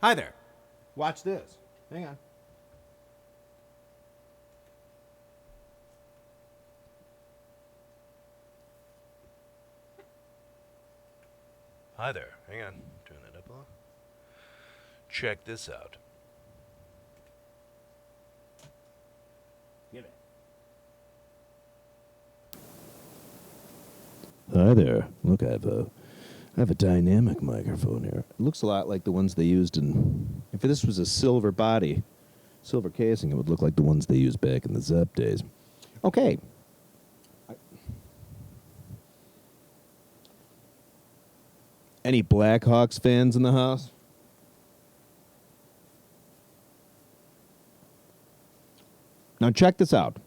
Hi there. Watch this. Hang on. Hi there. Hang on. Turn that up a little. Check this out. Give it. Hi there. Look, I have a dynamic microphone here. It looks a lot like the ones they used in. If this was a silver body, silver casing, it would look like the ones they used back in the Zepp days. Okay. Any Blackhawks fans in the house? Now check this out.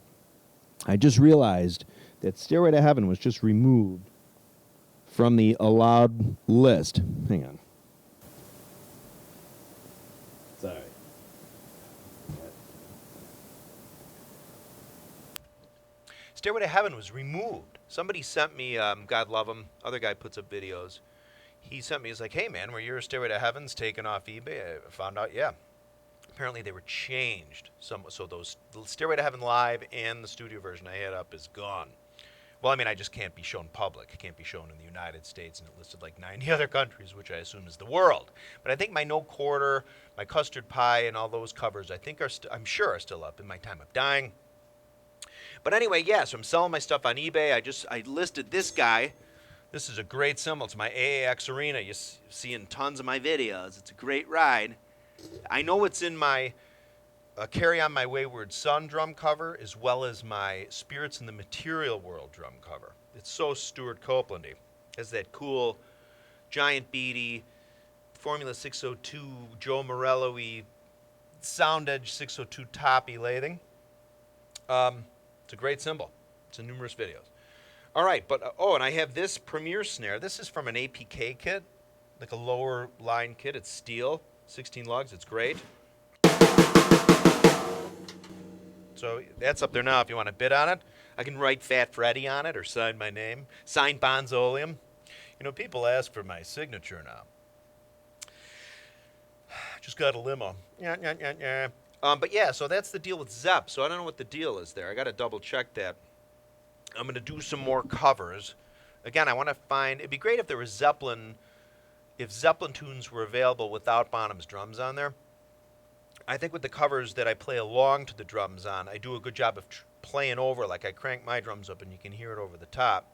I just realized that Stairway to Heaven was just removed from the allowed list. Hang on. Sorry. Stairway to Heaven was removed. Somebody sent me, God love him, other guy puts up videos. He sent me, he's like, hey man, were your Stairway to Heavens taken off eBay? I found out, yeah. Apparently they were changed. So those Stairway to Heaven Live and the studio version I had up is gone. Well, I mean, I just can't be shown public. It can't be shown in the United States, and it listed like 90 other countries, which I assume is the world. But I think my No Quarter, my Custard Pie, and all those covers, I think I'm sure are still up in my time of dying. But anyway, yeah, so I'm selling my stuff on eBay. I listed this guy. This is a great cymbal. It's my AAX Arena. You see in tons of my videos. It's a great ride. I know it's in my Carry On My Wayward Son drum cover, as well as my Spirits in the Material World drum cover. It's so Stuart Copelandy. It has that cool, giant beady, Formula 602, Joe Morello-y, Sound Edge 602 toppy lathing. It's a great cymbal. It's in numerous videos. All right, but, and I have this Premier snare. This is from an APK kit, like a lower line kit. It's steel, 16 lugs. It's great. So that's up there now if you want to bid on it. I can write Fat Freddy on it or sign my name. Sign Bonzoleum. You know, people ask for my signature now. Just got a limo. Yeah. But yeah, so that's the deal with Zepp. So I don't know what the deal is there. I got to double check that. I'm going to do some more covers. Again, I want to find, it'd be great if there was if Zeppelin tunes were available without Bonham's drums on there. I think with the covers that I play along to the drums on, I do a good job of playing over, like I crank my drums up and you can hear it over the top.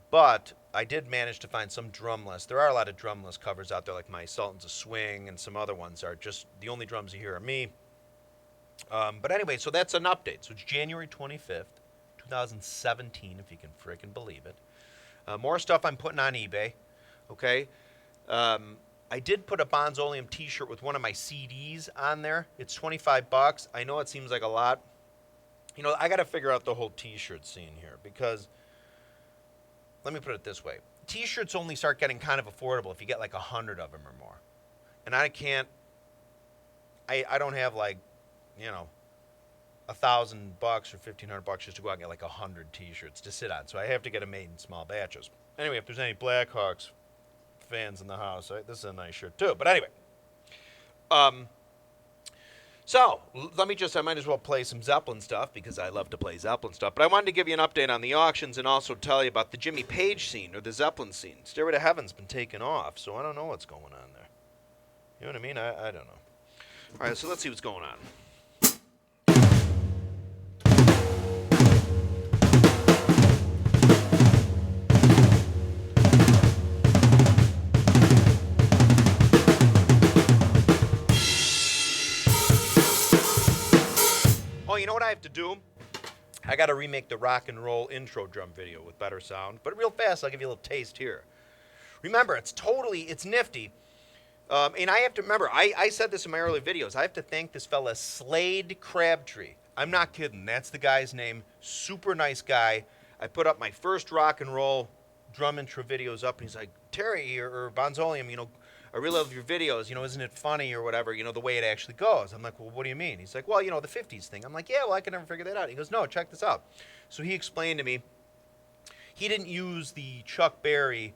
But I did manage to find some drumless. There are a lot of drumless covers out there, like my Sultans of Swing, and some other ones are just the only drums you hear are me. But anyway, so that's an update. So it's January 25th, 2017, if you can frickin' believe it. More stuff I'm putting on eBay, okay? I did put a Bonzoleum t-shirt with one of my CDs on there. It's $25. I know it seems like a lot. You know, I got to figure out the whole t-shirt scene here because, let me put it this way. T-shirts only start getting kind of affordable if you get like 100 of them or more. And I don't have like, you know, $1,000 or $1,500 just to go out and get like 100 t-shirts to sit on. So I have to get them made in small batches. Anyway, if there's any Blackhawks fans in the house, this is a nice shirt too. But anyway, so I might as well play some Zeppelin stuff because I love to play Zeppelin stuff. But I wanted to give you an update on the auctions and also tell you about the Jimmy Page scene or the Zeppelin scene. Stairway to Heaven's been taken off, so I don't know what's going on there. You know what I mean? I don't know. All right, so let's see what's going on. Oh, you know what I have to do? I got to remake the rock and roll intro drum video with better sound. But real fast, I'll give you a little taste here. Remember, it's nifty. And I have to remember, I said this in my early videos. I have to thank this fella, Slade Crabtree. I'm not kidding. That's the guy's name. Super nice guy. I put up my first rock and roll drum intro videos up, and he's like, Terry or Bonzoleum, you know, I really love your videos, you know, isn't it funny or whatever, you know, the way it actually goes. I'm like, well, what do you mean? He's like, well, you know, the 50s thing. I'm like, yeah, well, I can never figure that out. He goes, no, check this out. So he explained to me, he didn't use the Chuck Berry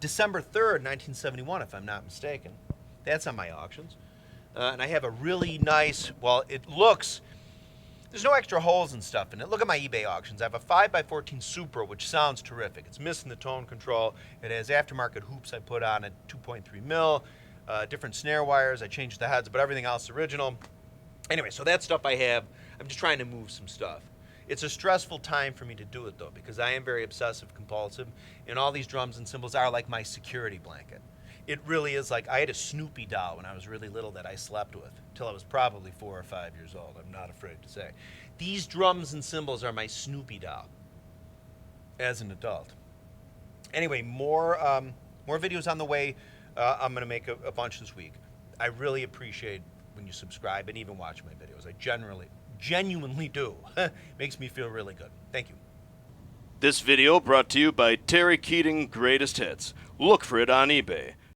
December 3rd, 1971, if I'm not mistaken. That's on my auctions. And I have a really nice, well, it looks, there's no extra holes and stuff in it. Look at my eBay auctions. I have a 5x14 Supra, which sounds terrific. It's missing the tone control. It has aftermarket hoops I put on at 2.3 mil, different snare wires. I changed the heads, but everything else original. Anyway, so that stuff I have. I'm just trying to move some stuff. It's a stressful time for me to do it, though, because I am very obsessive compulsive, and all these drums and cymbals are like my security blanket. It really is like, I had a Snoopy doll when I was really little that I slept with, till I was probably 4 or 5 years old, I'm not afraid to say. These drums and cymbals are my Snoopy doll as an adult. Anyway, more videos on the way. I'm going to make a bunch this week. I really appreciate when you subscribe and even watch my videos. I genuinely do. Makes me feel really good. Thank you. This video brought to you by Terry Keating Greatest Hits. Look for it on eBay.